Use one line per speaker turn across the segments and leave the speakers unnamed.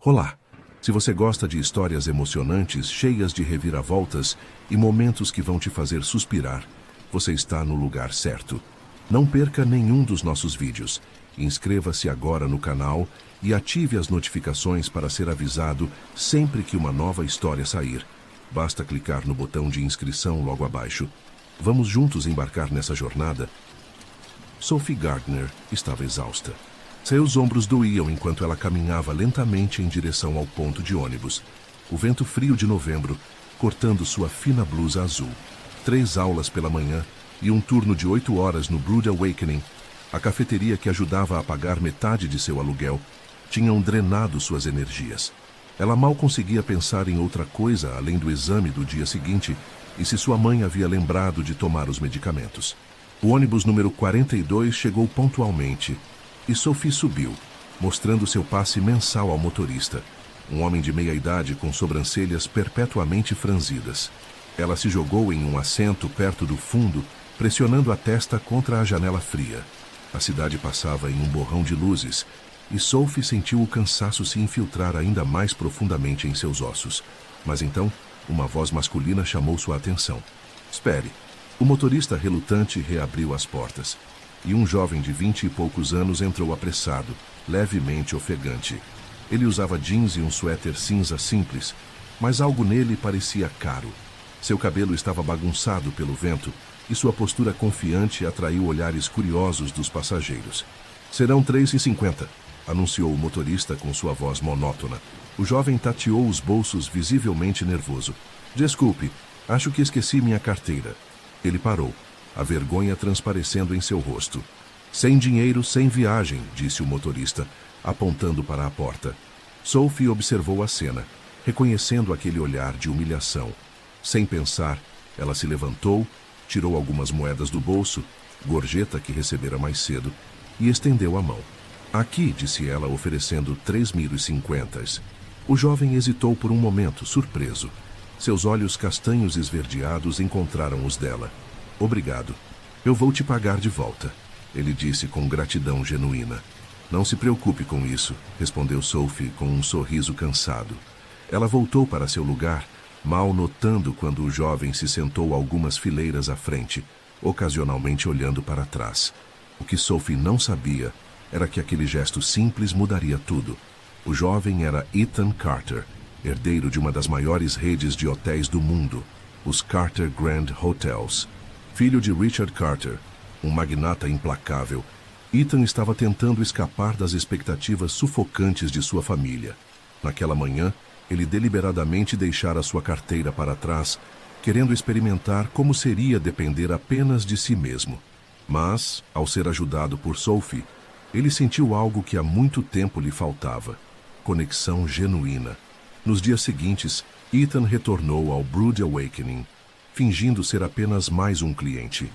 Olá! Se você gosta de histórias emocionantes, cheias de reviravoltas e momentos que vão te fazer suspirar, você está no lugar certo. Não perca nenhum dos nossos vídeos. Inscreva-se agora no canal e ative as notificações para ser avisado sempre que uma nova história sair. Basta clicar no botão de inscrição logo abaixo. Vamos juntos embarcar nessa jornada? Sophie Gardner estava exausta. Seus ombros doíam enquanto ela caminhava lentamente em direção ao ponto de ônibus. O vento frio de novembro, cortando sua fina blusa azul. 3 aulas pela manhã e um turno de 8 horas no Brood Awakening, a cafeteria que ajudava a pagar metade de seu aluguel, tinham drenado suas energias. Ela mal conseguia pensar em outra coisa além do exame do dia seguinte e se sua mãe havia lembrado de tomar os medicamentos. O ônibus número 42 chegou pontualmente e Sophie subiu, mostrando seu passe mensal ao motorista, um homem de meia-idade com sobrancelhas perpetuamente franzidas. Ela se jogou em um assento perto do fundo, pressionando a testa contra a janela fria. A cidade passava em um borrão de luzes, e Sophie sentiu o cansaço se infiltrar ainda mais profundamente em seus ossos. Mas então, uma voz masculina chamou sua atenção. Espere. O motorista relutante reabriu as portas. E um jovem de 20 e poucos anos entrou apressado, levemente ofegante. Ele usava jeans e um suéter cinza simples, mas algo nele parecia caro. Seu cabelo estava bagunçado pelo vento e sua postura confiante atraiu olhares curiosos dos passageiros. Serão 3,50, anunciou o motorista com sua voz monótona. O jovem tateou os bolsos visivelmente nervoso. Desculpe, acho que esqueci minha carteira. Ele parou, a vergonha transparecendo em seu rosto. Sem dinheiro, sem viagem, disse o motorista, apontando para a porta. Sophie observou a cena, reconhecendo aquele olhar de humilhação. Sem pensar, ela se levantou, tirou algumas moedas do bolso, gorjeta que recebera mais cedo, e estendeu a mão. Aqui, disse ela, oferecendo 3.050. O jovem hesitou por um momento, surpreso. Seus olhos castanhos esverdeados encontraram os dela. Obrigado. Eu vou te pagar de volta, ele disse com gratidão genuína. Não se preocupe com isso, respondeu Sophie com um sorriso cansado. Ela voltou para seu lugar, mal notando quando o jovem se sentou algumas fileiras à frente, ocasionalmente olhando para trás. O que Sophie não sabia era que aquele gesto simples mudaria tudo. O jovem era Ethan Carter, herdeiro de uma das maiores redes de hotéis do mundo, os Carter Grand Hotels. Filho de Richard Carter, um magnata implacável, Ethan estava tentando escapar das expectativas sufocantes de sua família. Naquela manhã, ele deliberadamente deixara sua carteira para trás, querendo experimentar como seria depender apenas de si mesmo. Mas, ao ser ajudado por Sophie, ele sentiu algo que há muito tempo lhe faltava: conexão genuína. Nos dias seguintes, Ethan retornou ao Brood Awakening, fingindo ser apenas mais um cliente.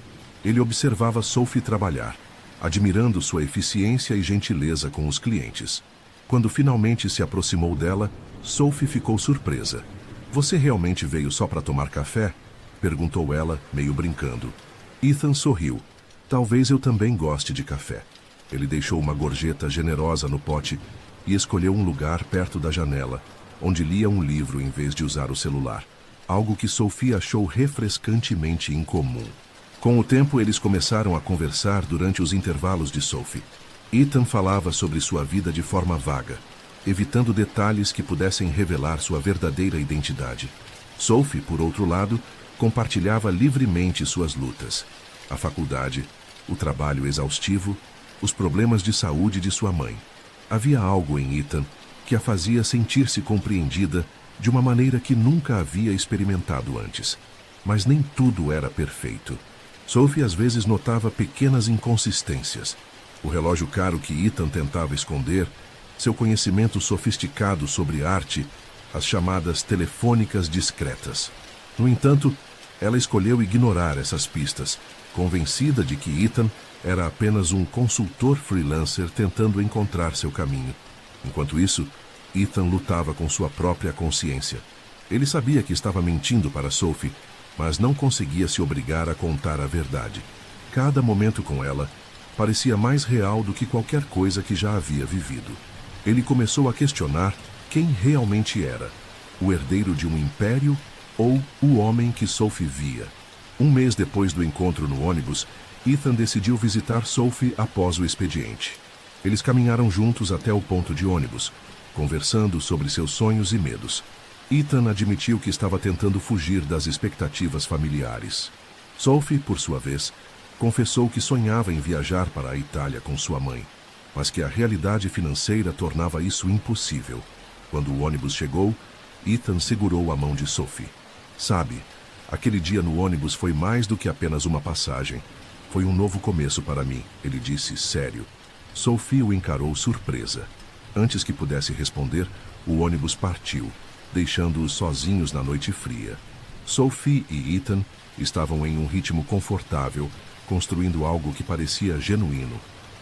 Ele observava Sophie trabalhar, admirando sua eficiência e gentileza com os clientes. Quando finalmente se aproximou dela, Sophie ficou surpresa. Você realmente veio só para tomar café? Perguntou ela, meio brincando. Ethan sorriu. Talvez eu também goste de café. Ele deixou uma gorjeta generosa no pote e escolheu um lugar perto da janela, onde lia um livro em vez de usar o celular. Algo que Sophie achou refrescantemente incomum. Com o tempo, eles começaram a conversar durante os intervalos de Sophie. Ethan falava sobre sua vida de forma vaga, evitando detalhes que pudessem revelar sua verdadeira identidade. Sophie, por outro lado, compartilhava livremente suas lutas. A faculdade, o trabalho exaustivo, os problemas de saúde de sua mãe. Havia algo em Ethan que a fazia sentir-se compreendida de uma maneira que nunca havia experimentado antes. Mas nem tudo era perfeito. Sophie às vezes notava pequenas inconsistências. O relógio caro que Ethan tentava esconder, seu conhecimento sofisticado sobre arte, as chamadas telefônicas discretas. No entanto, ela escolheu ignorar essas pistas, convencida de que Ethan era apenas um consultor freelancer tentando encontrar seu caminho. Enquanto isso, Ethan lutava com sua própria consciência. Ele sabia que estava mentindo para Sophie, mas não conseguia se obrigar a contar a verdade. Cada momento com ela parecia mais real do que qualquer coisa que já havia vivido. Ele começou a questionar quem realmente era: o herdeiro de um império ou o homem que Sophie via. Um mês depois do encontro no ônibus, Ethan decidiu visitar Sophie após o expediente. Eles caminharam juntos até o ponto de ônibus, conversando sobre seus sonhos e medos. Ethan admitiu que estava tentando fugir das expectativas familiares. Sophie, por sua vez, confessou que sonhava em viajar para a Itália com sua mãe, mas que a realidade financeira tornava isso impossível. Quando o ônibus chegou, Ethan segurou a mão de Sophie. Sabe, aquele dia no ônibus foi mais do que apenas uma passagem. Foi um novo começo para mim, ele disse sério. Sophie o encarou surpresa. Antes que pudesse responder, o ônibus partiu, deixando-os sozinhos na noite fria. Sophie e Ethan estavam em um ritmo confortável, construindo algo que parecia genuíno.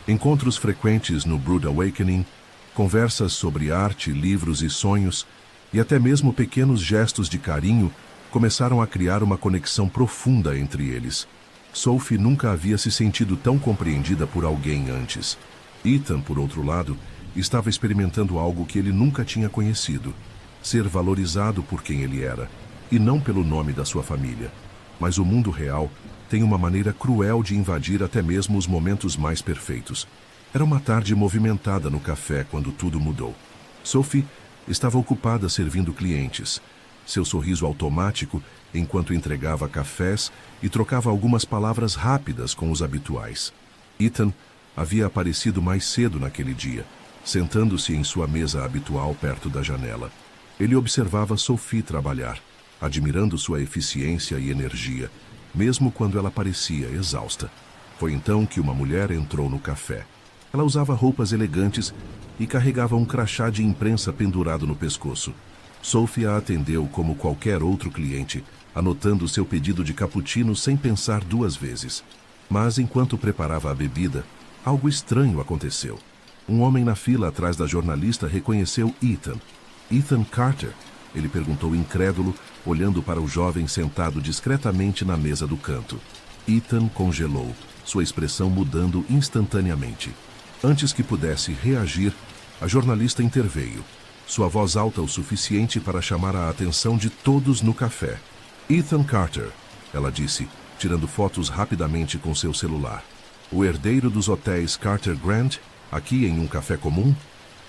Encontros frequentes no Brood Awakening, conversas sobre arte, livros e sonhos, e até mesmo pequenos gestos de carinho começaram a criar uma conexão profunda entre eles. Sophie nunca havia se sentido tão compreendida por alguém antes. Ethan, por outro lado, estava experimentando algo que ele nunca tinha conhecido: ser valorizado por quem ele era, e não pelo nome da sua família. Mas o mundo real tem uma maneira cruel de invadir até mesmo os momentos mais perfeitos. Era uma tarde movimentada no café quando tudo mudou. Sophie estava ocupada servindo clientes. Seu sorriso automático enquanto entregava cafés e trocava algumas palavras rápidas com os habituais. Ethan havia aparecido mais cedo naquele dia, sentando-se em sua mesa habitual perto da janela. Ele observava Sophie trabalhar, admirando sua eficiência e energia, mesmo quando ela parecia exausta. Foi então que uma mulher entrou no café. Ela usava roupas elegantes e carregava um crachá de imprensa pendurado no pescoço. Sophie a atendeu como qualquer outro cliente, anotando seu pedido de cappuccino sem pensar duas vezes. Mas enquanto preparava a bebida, algo estranho aconteceu. Um homem na fila atrás da jornalista reconheceu Ethan. Ethan Carter? Ele perguntou incrédulo, olhando para o jovem sentado discretamente na mesa do canto. Ethan congelou, sua expressão mudando instantaneamente. Antes que pudesse reagir, a jornalista interveio, sua voz alta o suficiente para chamar a atenção de todos no café. Ethan Carter, ela disse, tirando fotos rapidamente com seu celular. O herdeiro dos hotéis Carter Grant, aqui em um café comum?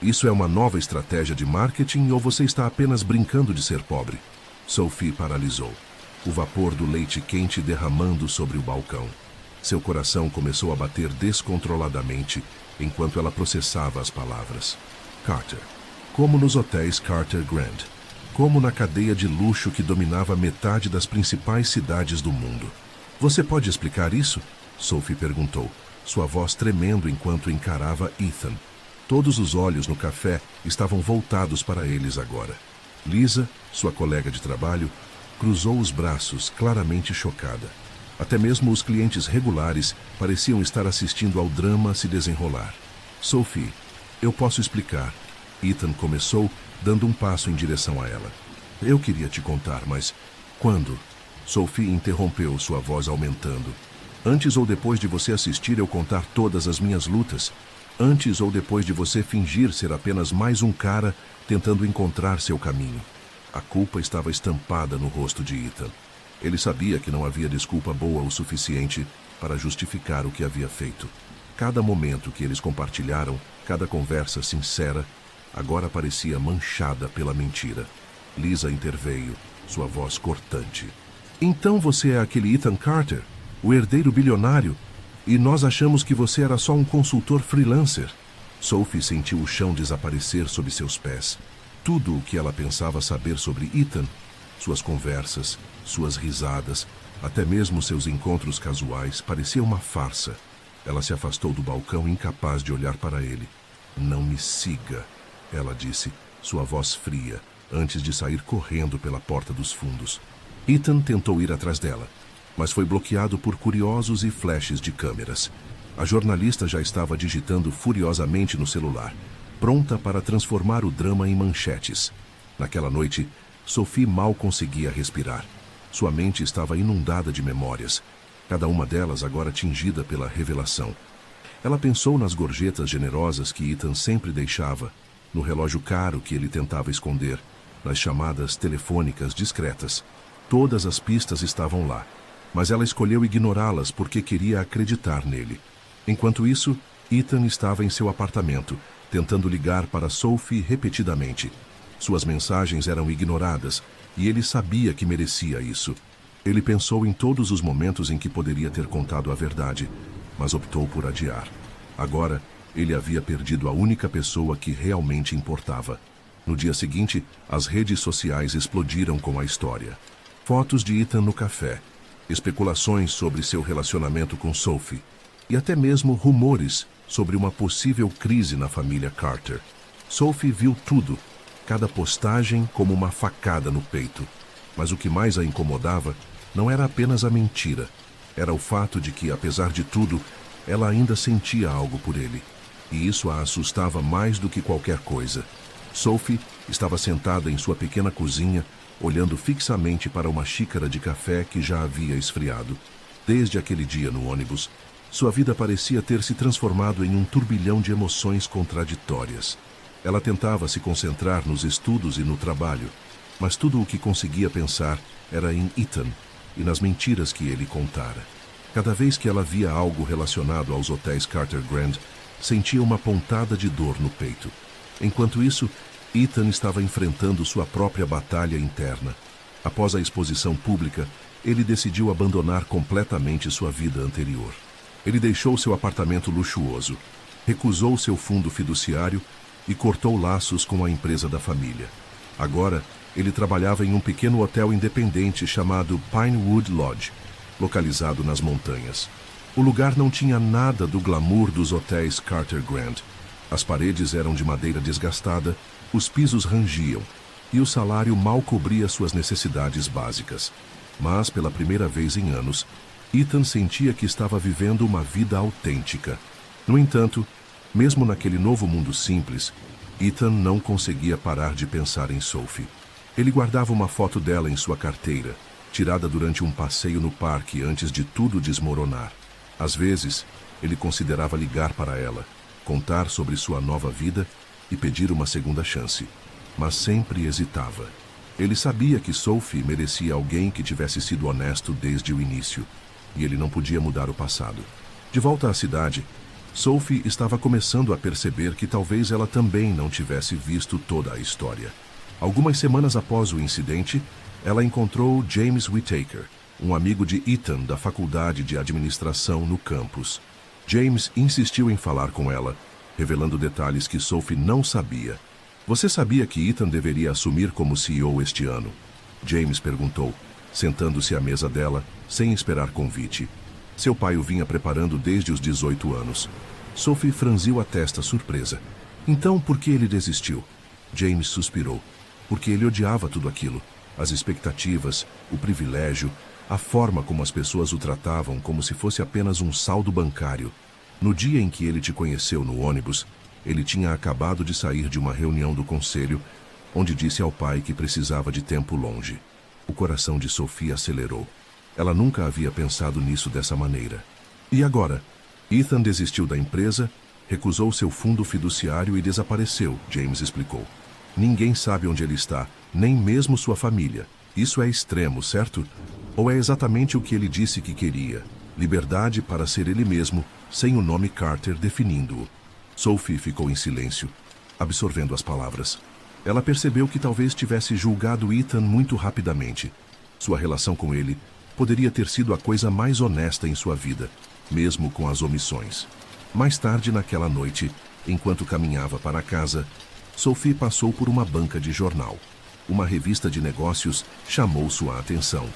Isso é uma nova estratégia de marketing ou você está apenas brincando de ser pobre? Sophie paralisou, o vapor do leite quente derramando sobre o balcão. Seu coração começou a bater descontroladamente enquanto ela processava as palavras. Carter. Como nos hotéis Carter Grant. Como na cadeia de luxo que dominava metade das principais cidades do mundo. Você pode explicar isso? Sophie perguntou, sua voz tremendo enquanto encarava Ethan. Todos os olhos no café estavam voltados para eles agora. Lisa, sua colega de trabalho, cruzou os braços, claramente chocada. Até mesmo os clientes regulares pareciam estar assistindo ao drama se desenrolar. Sophie, eu posso explicar. Ethan começou, dando um passo em direção a ela. Eu queria te contar, mas quando? Sophie interrompeu, sua voz aumentando. Antes ou depois de você assistir eu contar todas as minhas lutas? Antes ou depois de você fingir ser apenas mais um cara tentando encontrar seu caminho? A culpa estava estampada no rosto de Ethan. Ele sabia que não havia desculpa boa o suficiente para justificar o que havia feito. Cada momento que eles compartilharam, cada conversa sincera, agora parecia manchada pela mentira. Lisa interveio, sua voz cortante. Então você é aquele Ethan Carter, o herdeiro bilionário, e nós achamos que você era só um consultor freelancer. Sophie sentiu o chão desaparecer sob seus pés. Tudo o que ela pensava saber sobre Ethan, suas conversas, suas risadas, até mesmo seus encontros casuais, parecia uma farsa. Ela se afastou do balcão incapaz de olhar para ele. Não me siga, ela disse, sua voz fria, antes de sair correndo pela porta dos fundos. Ethan tentou ir atrás dela, mas foi bloqueado por curiosos e flashes de câmeras. A jornalista já estava digitando furiosamente no celular, pronta para transformar o drama em manchetes. Naquela noite, Sophie mal conseguia respirar. Sua mente estava inundada de memórias, cada uma delas agora tingida pela revelação. Ela pensou nas gorjetas generosas que Ethan sempre deixava, no relógio caro que ele tentava esconder, nas chamadas telefônicas discretas. Todas as pistas estavam lá, mas ela escolheu ignorá-las porque queria acreditar nele. Enquanto isso, Ethan estava em seu apartamento, tentando ligar para Sophie repetidamente. Suas mensagens eram ignoradas, e ele sabia que merecia isso. Ele pensou em todos os momentos em que poderia ter contado a verdade, mas optou por adiar. Agora, ele havia perdido a única pessoa que realmente importava. No dia seguinte, as redes sociais explodiram com a história. Fotos de Ethan no café, especulações sobre seu relacionamento com Sophie, e até mesmo rumores sobre uma possível crise na família Carter. Sophie viu tudo, cada postagem como uma facada no peito. Mas o que mais a incomodava não era apenas a mentira. Era o fato de que, apesar de tudo, ela ainda sentia algo por ele. E isso a assustava mais do que qualquer coisa. Sophie estava sentada em sua pequena cozinha, olhando fixamente para uma xícara de café que já havia esfriado. Desde aquele dia no ônibus, sua vida parecia ter se transformado em um turbilhão de emoções contraditórias. Ela tentava se concentrar nos estudos e no trabalho, mas tudo o que conseguia pensar era em Ethan e nas mentiras que ele contara. Cada vez que ela via algo relacionado aos hotéis Carter Grand, sentia uma pontada de dor no peito. Enquanto isso, Ethan estava enfrentando sua própria batalha interna. Após a exposição pública, ele decidiu abandonar completamente sua vida anterior. Ele deixou seu apartamento luxuoso, recusou seu fundo fiduciário e cortou laços com a empresa da família. Agora, ele trabalhava em um pequeno hotel independente chamado Pinewood Lodge, localizado nas montanhas. O lugar não tinha nada do glamour dos hotéis Carter Grand. As paredes eram de madeira desgastada, os pisos rangiam e o salário mal cobria suas necessidades básicas. Mas, pela primeira vez em anos, Ethan sentia que estava vivendo uma vida autêntica. No entanto, mesmo naquele novo mundo simples, Ethan não conseguia parar de pensar em Sophie. Ele guardava uma foto dela em sua carteira, tirada durante um passeio no parque antes de tudo desmoronar. Às vezes, ele considerava ligar para ela, contar sobre sua nova vida e pedir uma segunda chance, mas sempre hesitava. Ele sabia que Sophie merecia alguém que tivesse sido honesto desde o início, e ele não podia mudar o passado. De volta à cidade, Sophie estava começando a perceber que talvez ela também não tivesse visto toda a história. Algumas semanas após o incidente, ela encontrou James Whittaker, um amigo de Ethan da faculdade de administração no campus. James insistiu em falar com ela, revelando detalhes que Sophie não sabia. "Você sabia que Ethan deveria assumir como CEO este ano?" James perguntou, sentando-se à mesa dela, sem esperar convite. Seu pai o vinha preparando desde os 18 anos. Sophie franziu a testa surpresa. "Então, por que ele desistiu?" James suspirou. "Porque ele odiava tudo aquilo. As expectativas, o privilégio, a forma como as pessoas o tratavam como se fosse apenas um saldo bancário. No dia em que ele te conheceu no ônibus, ele tinha acabado de sair de uma reunião do conselho, onde disse ao pai que precisava de tempo longe." O coração de Sophie acelerou. Ela nunca havia pensado nisso dessa maneira. E agora? Ethan desistiu da empresa, recusou seu fundo fiduciário e desapareceu, James explicou. "Ninguém sabe onde ele está, nem mesmo sua família. Isso é extremo, certo? Ou é exatamente o que ele disse que queria? Liberdade para ser ele mesmo, sem o nome Carter definindo-o." Sophie ficou em silêncio, absorvendo as palavras. Ela percebeu que talvez tivesse julgado Ethan muito rapidamente. Sua relação com ele poderia ter sido a coisa mais honesta em sua vida, mesmo com as omissões. Mais tarde naquela noite, enquanto caminhava para casa, Sophie passou por uma banca de jornal. Uma revista de negócios chamou sua atenção.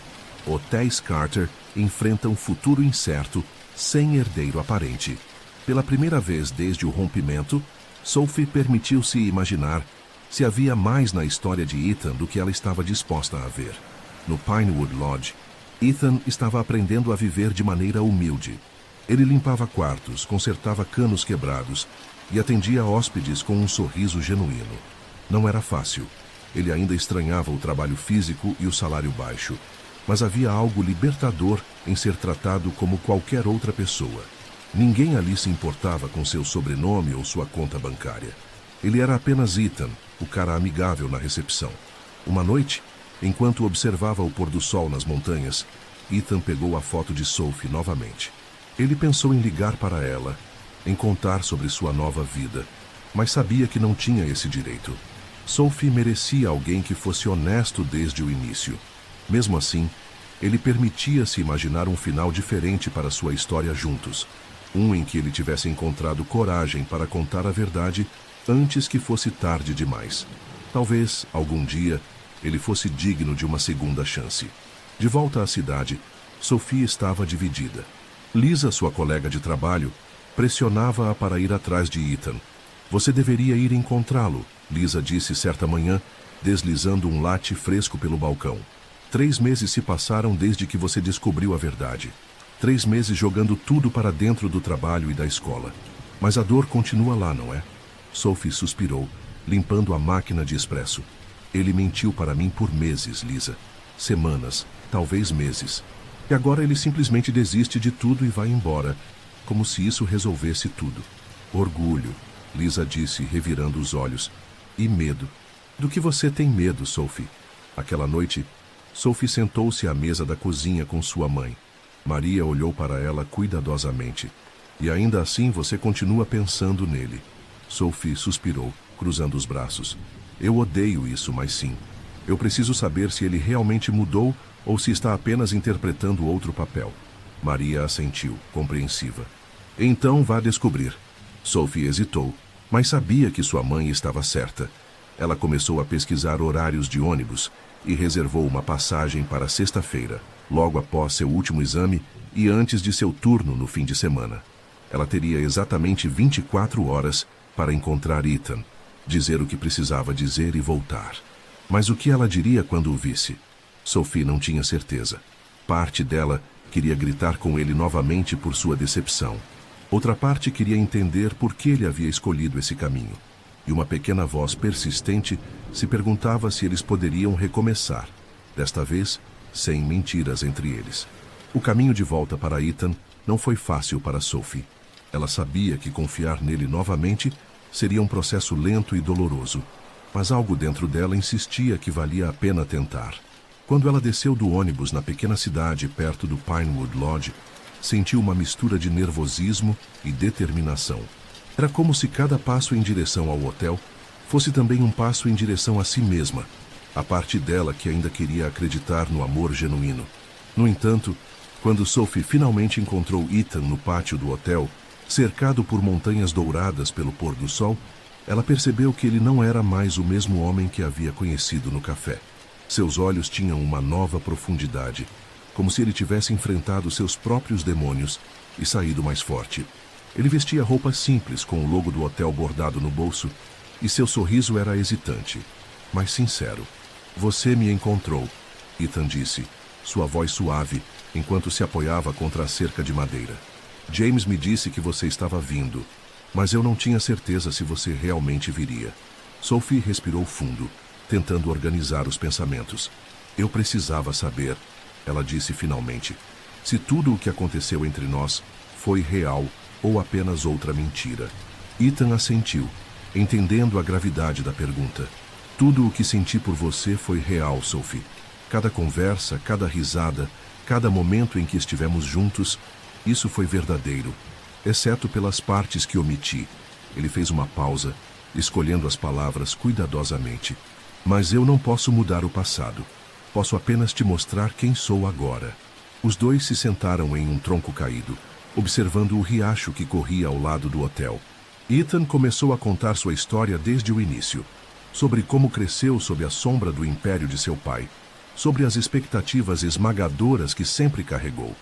Hotéis Carter enfrentam futuro incerto, sem herdeiro aparente. Pela primeira vez desde o rompimento, Sophie permitiu-se imaginar se havia mais na história de Ethan do que ela estava disposta a ver. No Pinewood Lodge, Ethan estava aprendendo a viver de maneira humilde. Ele limpava quartos, consertava canos quebrados e atendia hóspedes com um sorriso genuíno. Não era fácil. Ele ainda estranhava o trabalho físico e o salário baixo, mas havia algo libertador em ser tratado como qualquer outra pessoa. Ninguém ali se importava com seu sobrenome ou sua conta bancária. Ele era apenas Ethan, o cara amigável na recepção. Uma noite, enquanto observava o pôr do sol nas montanhas, Ethan pegou a foto de Sophie novamente. Ele pensou em ligar para ela, em contar sobre sua nova vida, mas sabia que não tinha esse direito. Sophie merecia alguém que fosse honesto desde o início. Mesmo assim, ele permitia-se imaginar um final diferente para sua história juntos. Um em que ele tivesse encontrado coragem para contar a verdade antes que fosse tarde demais. Talvez, algum dia, ele fosse digno de uma segunda chance. De volta à cidade, Sophie estava dividida. Lisa, sua colega de trabalho, pressionava-a para ir atrás de Ethan. Você deveria ir encontrá-lo, Lisa disse certa manhã, deslizando um latte fresco pelo balcão. 3 meses se passaram desde que você descobriu a verdade. 3 meses jogando tudo para dentro do trabalho e da escola. Mas a dor continua lá, não é? Sophie suspirou, limpando a máquina de expresso. Ele mentiu para mim por meses, Lisa. Semanas, talvez meses. E agora ele simplesmente desiste de tudo e vai embora, como se isso resolvesse tudo. Orgulho, Lisa disse, revirando os olhos. E medo. Do que você tem medo, Sophie? Aquela noite, Sophie sentou-se à mesa da cozinha com sua mãe. Maria olhou para ela cuidadosamente. E ainda assim você continua pensando nele. Sophie suspirou, cruzando os braços. Eu odeio isso, mas sim. Eu preciso saber se ele realmente mudou ou se está apenas interpretando outro papel. Maria assentiu, compreensiva. Então vá descobrir. Sophie hesitou, mas sabia que sua mãe estava certa. Ela começou a pesquisar horários de ônibus e reservou uma passagem para sexta-feira, logo após seu último exame e antes de seu turno no fim de semana. Ela teria exatamente 24 horas para encontrar Ethan, dizer o que precisava dizer e voltar. Mas o que ela diria quando o visse? Sophie não tinha certeza. Parte dela queria gritar com ele novamente por sua decepção. Outra parte queria entender por que ele havia escolhido esse caminho. E uma pequena voz persistente se perguntava se eles poderiam recomeçar, desta vez sem mentiras entre eles. O caminho de volta para Ethan não foi fácil para Sophie. Ela sabia que confiar nele novamente seria um processo lento e doloroso, mas algo dentro dela insistia que valia a pena tentar. Quando ela desceu do ônibus na pequena cidade perto do Pinewood Lodge, sentiu uma mistura de nervosismo e determinação. Era como se cada passo em direção ao hotel fosse também um passo em direção a si mesma, a parte dela que ainda queria acreditar no amor genuíno. No entanto, quando Sophie finalmente encontrou Ethan no pátio do hotel, cercado por montanhas douradas pelo pôr do sol, ela percebeu que ele não era mais o mesmo homem que havia conhecido no café. Seus olhos tinham uma nova profundidade, como se ele tivesse enfrentado seus próprios demônios e saído mais forte. Ele vestia roupas simples com o logo do hotel bordado no bolso, e seu sorriso era hesitante, mas sincero. Você me encontrou, Ethan disse, sua voz suave, enquanto se apoiava contra a cerca de madeira. James me disse que você estava vindo, mas eu não tinha certeza se você realmente viria. Sophie respirou fundo, tentando organizar os pensamentos. Eu precisava saber, ela disse finalmente, se tudo o que aconteceu entre nós foi real ou apenas outra mentira. Ethan assentiu, entendendo a gravidade da pergunta. Tudo o que senti por você foi real, Sophie. Cada conversa, cada risada, cada momento em que estivemos juntos, isso foi verdadeiro, exceto pelas partes que omiti. Ele fez uma pausa, escolhendo as palavras cuidadosamente. Mas eu não posso mudar o passado. Posso apenas te mostrar quem sou agora. Os dois se sentaram em um tronco caído, observando o riacho que corria ao lado do hotel. Ethan começou a contar sua história desde o início, sobre como cresceu sob a sombra do império de seu pai, sobre as expectativas esmagadoras que sempre carregou.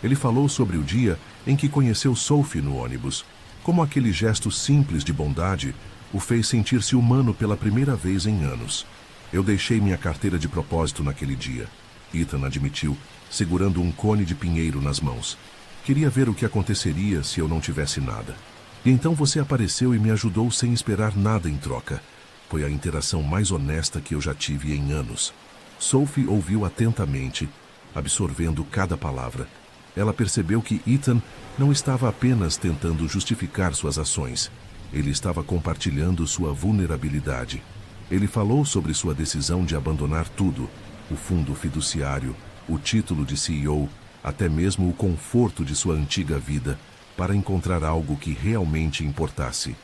Ele falou sobre o dia em que conheceu Sophie no ônibus, como aquele gesto simples de bondade o fez sentir-se humano pela primeira vez em anos. Eu deixei minha carteira de propósito naquele dia, Ethan admitiu, segurando um cone de pinheiro nas mãos. Queria ver o que aconteceria se eu não tivesse nada. E então você apareceu e me ajudou sem esperar nada em troca. Foi a interação mais honesta que eu já tive em anos. Sophie ouviu atentamente, absorvendo cada palavra. Ela percebeu que Ethan não estava apenas tentando justificar suas ações. Ele estava compartilhando sua vulnerabilidade. Ele falou sobre sua decisão de abandonar tudo, o fundo fiduciário, o título de CEO, até mesmo o conforto de sua antiga vida, para encontrar algo que realmente importasse.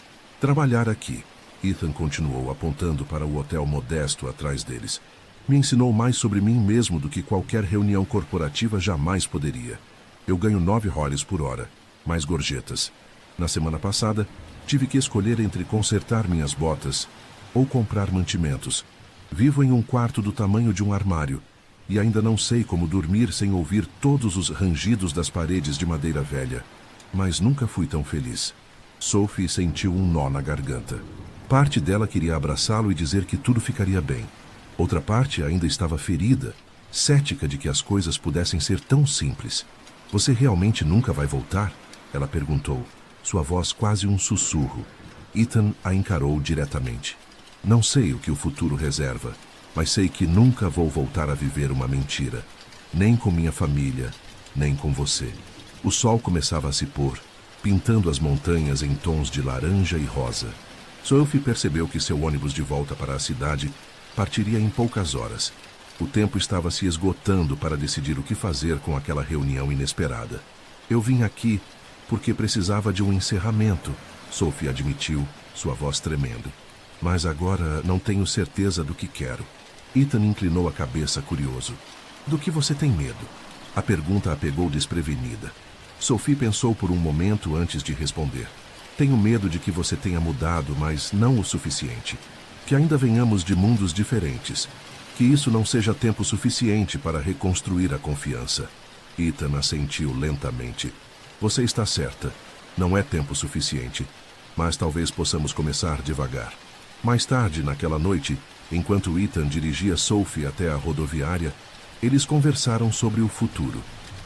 Trabalhar aqui. Ethan continuou apontando para o hotel modesto atrás deles. Me ensinou mais sobre mim mesmo do que qualquer reunião corporativa jamais poderia. Eu ganho 9 dólares por hora, mais gorjetas. Na semana passada, tive que escolher entre consertar minhas botas ou comprar mantimentos. Vivo em um quarto do tamanho de um armário e ainda não sei como dormir sem ouvir todos os rangidos das paredes de madeira velha. Mas nunca fui tão feliz. Sophie sentiu um nó na garganta. Parte dela queria abraçá-lo e dizer que tudo ficaria bem. Outra parte ainda estava ferida, cética de que as coisas pudessem ser tão simples. Você realmente nunca vai voltar? Ela perguntou, sua voz quase um sussurro. Ethan a encarou diretamente. Não sei o que o futuro reserva, mas sei que nunca vou voltar a viver uma mentira. Nem com minha família, nem com você. O sol começava a se pôr, pintando as montanhas em tons de laranja e rosa. Sophie percebeu que seu ônibus de volta para a cidade partiria em poucas horas. O tempo estava se esgotando para decidir o que fazer com aquela reunião inesperada. Eu vim aqui porque precisava de um encerramento, Sophie admitiu, sua voz tremendo. Mas agora não tenho certeza do que quero. Ethan inclinou a cabeça curioso. Do que você tem medo? A pergunta a pegou desprevenida. Sophie pensou por um momento antes de responder. Tenho medo de que você tenha mudado, mas não o suficiente. Que ainda venhamos de mundos diferentes. Que isso não seja tempo suficiente para reconstruir a confiança. Ethan assentiu lentamente. Você está certa. Não é tempo suficiente. Mas talvez possamos começar devagar. Mais tarde, naquela noite, enquanto Ethan dirigia Sophie até a rodoviária, eles conversaram sobre o futuro.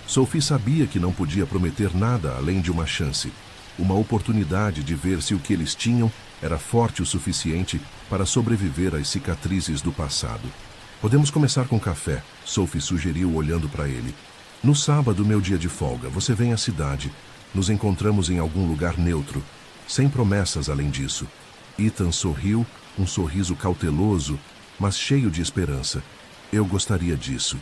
Sophie sabia que não podia prometer nada além de uma chance. Uma oportunidade de ver se o que eles tinham era forte o suficiente para sobreviver às cicatrizes do passado. Podemos começar com café, Sophie sugeriu olhando para ele. No sábado, meu dia de folga, você vem à cidade. Nos encontramos em algum lugar neutro, sem promessas além disso. Ethan sorriu, um sorriso cauteloso, mas cheio de esperança. Eu gostaria disso.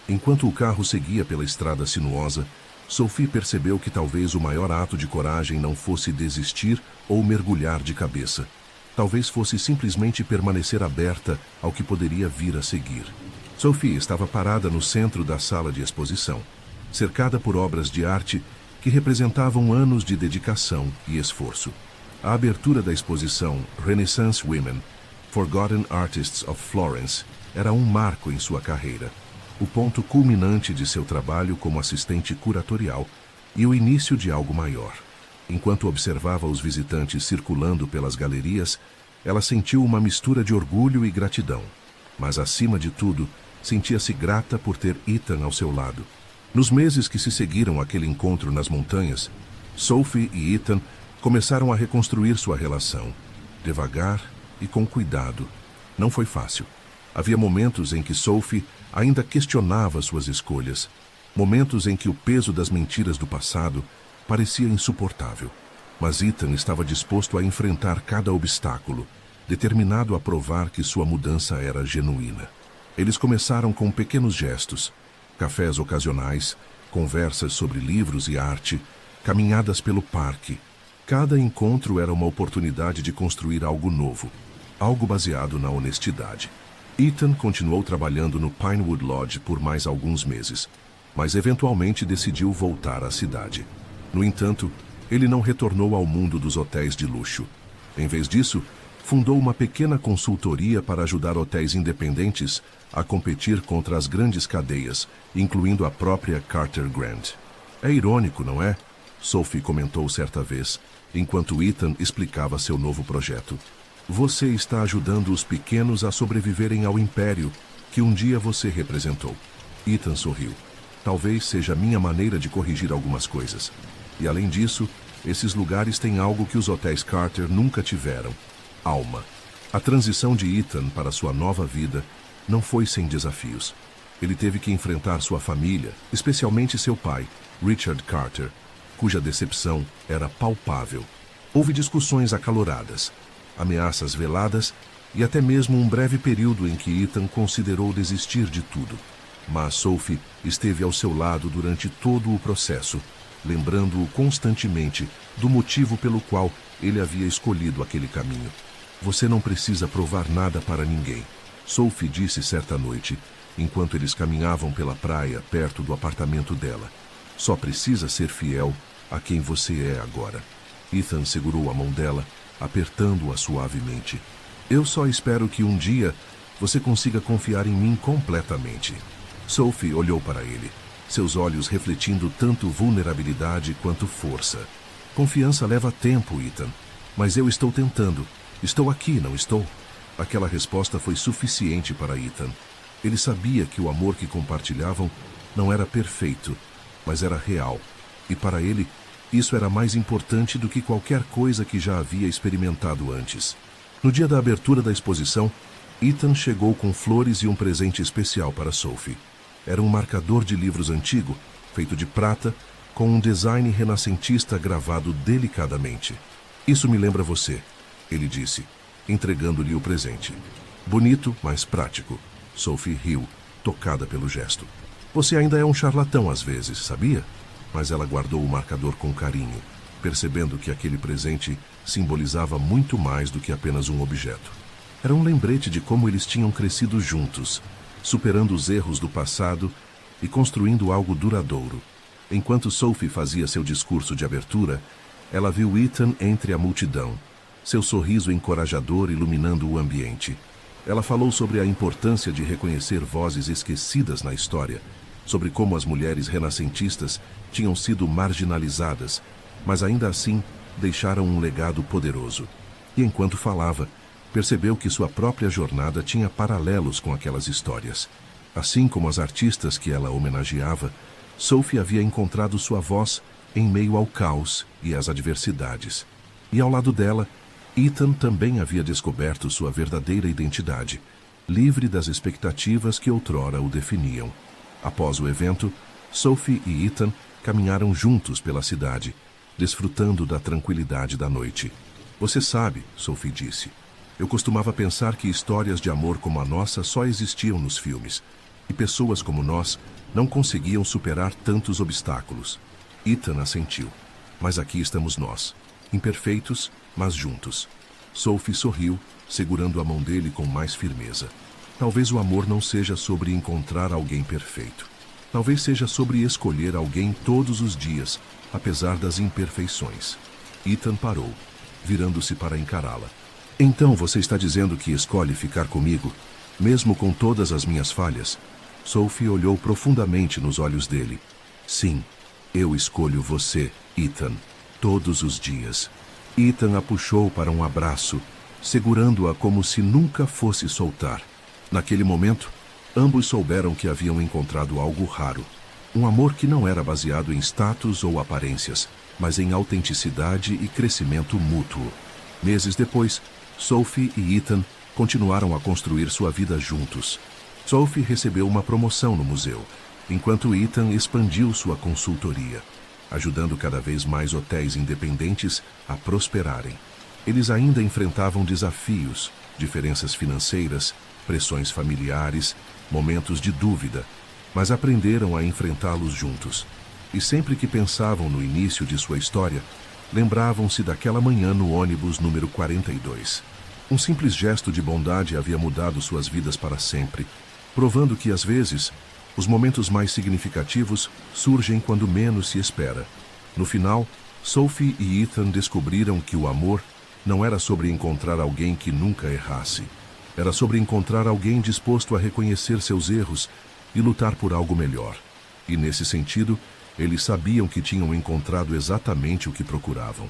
Enquanto o carro seguia pela estrada sinuosa, Sophie percebeu que talvez o maior ato de coragem não fosse desistir ou mergulhar de cabeça. Talvez fosse simplesmente permanecer aberta ao que poderia vir a seguir. Sophie estava parada no centro da sala de exposição, cercada por obras de arte que representavam anos de dedicação e esforço. A abertura da exposição Renaissance Women, Forgotten Artists of Florence, era um marco em sua carreira. O ponto culminante de seu trabalho como assistente curatorial e o início de algo maior. Enquanto observava os visitantes circulando pelas galerias, ela sentiu uma mistura de orgulho e gratidão. Mas, acima de tudo, sentia-se grata por ter Ethan ao seu lado. Nos meses que se seguiram àquele encontro nas montanhas, Sophie e Ethan começaram a reconstruir sua relação, devagar e com cuidado. Não foi fácil. Havia momentos em que Sophie ainda questionava suas escolhas, momentos em que o peso das mentiras do passado parecia insuportável. Mas Ethan estava disposto a enfrentar cada obstáculo, determinado a provar que sua mudança era genuína. Eles começaram com pequenos gestos, cafés ocasionais, conversas sobre livros e arte, caminhadas pelo parque. Cada encontro era uma oportunidade de construir algo novo, algo baseado na honestidade. Ethan continuou trabalhando no Pinewood Lodge por mais alguns meses, mas eventualmente decidiu voltar à cidade. No entanto, ele não retornou ao mundo dos hotéis de luxo. Em vez disso, fundou uma pequena consultoria para ajudar hotéis independentes a competir contra as grandes cadeias, incluindo a própria Carter Grant. É irônico, não é? Sophie comentou certa vez, enquanto Ethan explicava seu novo projeto. Você está ajudando os pequenos a sobreviverem ao império que um dia você representou. Ethan sorriu. Talvez seja a minha maneira de corrigir algumas coisas. E além disso, esses lugares têm algo que os hotéis Carter nunca tiveram: alma. A transição de Ethan para sua nova vida não foi sem desafios. Ele teve que enfrentar sua família, especialmente seu pai, Richard Carter, cuja decepção era palpável. Houve discussões acaloradas, ameaças veladas e até mesmo um breve período em que Ethan considerou desistir de tudo. Mas Sophie esteve ao seu lado durante todo o processo, lembrando-o constantemente do motivo pelo qual ele havia escolhido aquele caminho. Você não precisa provar nada para ninguém, Sophie disse certa noite, enquanto eles caminhavam pela praia perto do apartamento dela. Só precisa ser fiel a quem você é agora. Ethan segurou a mão dela, apertando-a suavemente. Eu só espero que um dia você consiga confiar em mim completamente. Sophie olhou para ele, seus olhos refletindo tanto vulnerabilidade quanto força. Confiança leva tempo, Ethan, mas eu estou tentando. Estou aqui, não estou? Aquela resposta foi suficiente para Ethan. Ele sabia que o amor que compartilhavam não era perfeito, mas era real. E para ele, isso era mais importante do que qualquer coisa que já havia experimentado antes. No dia da abertura da exposição, Ethan chegou com flores e um presente especial para Sophie. Era um marcador de livros antigo, feito de prata, com um design renascentista gravado delicadamente. Isso me lembra você, ele disse, entregando-lhe o presente. Bonito, mas prático. Sophie riu, tocada pelo gesto. Você ainda é um charlatão às vezes, sabia? Mas ela guardou o marcador com carinho, percebendo que aquele presente simbolizava muito mais do que apenas um objeto. Era um lembrete de como eles tinham crescido juntos, superando os erros do passado e construindo algo duradouro. Enquanto Sophie fazia seu discurso de abertura, ela viu Ethan entre a multidão, seu sorriso encorajador iluminando o ambiente. Ela falou sobre a importância de reconhecer vozes esquecidas na história, sobre como as mulheres renascentistas tinham sido marginalizadas, mas ainda assim deixaram um legado poderoso. E enquanto falava, percebeu que sua própria jornada tinha paralelos com aquelas histórias. Assim como as artistas que ela homenageava, Sophie havia encontrado sua voz em meio ao caos e às adversidades. E ao lado dela, Ethan também havia descoberto sua verdadeira identidade, livre das expectativas que outrora o definiam. Após o evento, Sophie e Ethan caminharam juntos pela cidade, desfrutando da tranquilidade da noite. Você sabe, Sophie disse, eu costumava pensar que histórias de amor como a nossa só existiam nos filmes, e pessoas como nós não conseguiam superar tantos obstáculos. Ethan assentiu. Mas aqui estamos nós, imperfeitos, mas juntos. Sophie sorriu, segurando a mão dele com mais firmeza. Talvez o amor não seja sobre encontrar alguém perfeito. Talvez seja sobre escolher alguém todos os dias, apesar das imperfeições. Ethan parou, virando-se para encará-la. Então você está dizendo que escolhe ficar comigo, mesmo com todas as minhas falhas? Sophie olhou profundamente nos olhos dele. Sim, eu escolho você, Ethan, todos os dias. Ethan a puxou para um abraço, segurando-a como se nunca fosse soltar. Naquele momento, ambos souberam que haviam encontrado algo raro. Um amor que não era baseado em status ou aparências, mas em autenticidade e crescimento mútuo. Meses depois, Sophie e Ethan continuaram a construir sua vida juntos. Sophie recebeu uma promoção no museu, enquanto Ethan expandiu sua consultoria, ajudando cada vez mais hotéis independentes a prosperarem. Eles ainda enfrentavam desafios, diferenças financeiras, pressões familiares, momentos de dúvida, mas aprenderam a enfrentá-los juntos. E sempre que pensavam no início de sua história, lembravam-se daquela manhã no ônibus número 42. Um simples gesto de bondade havia mudado suas vidas para sempre, provando que, às vezes, os momentos mais significativos surgem quando menos se espera. No final, Sophie e Ethan descobriram que o amor não era sobre encontrar alguém que nunca errasse. Era sobre encontrar alguém disposto a reconhecer seus erros e lutar por algo melhor. E, nesse sentido, eles sabiam que tinham encontrado exatamente o que procuravam.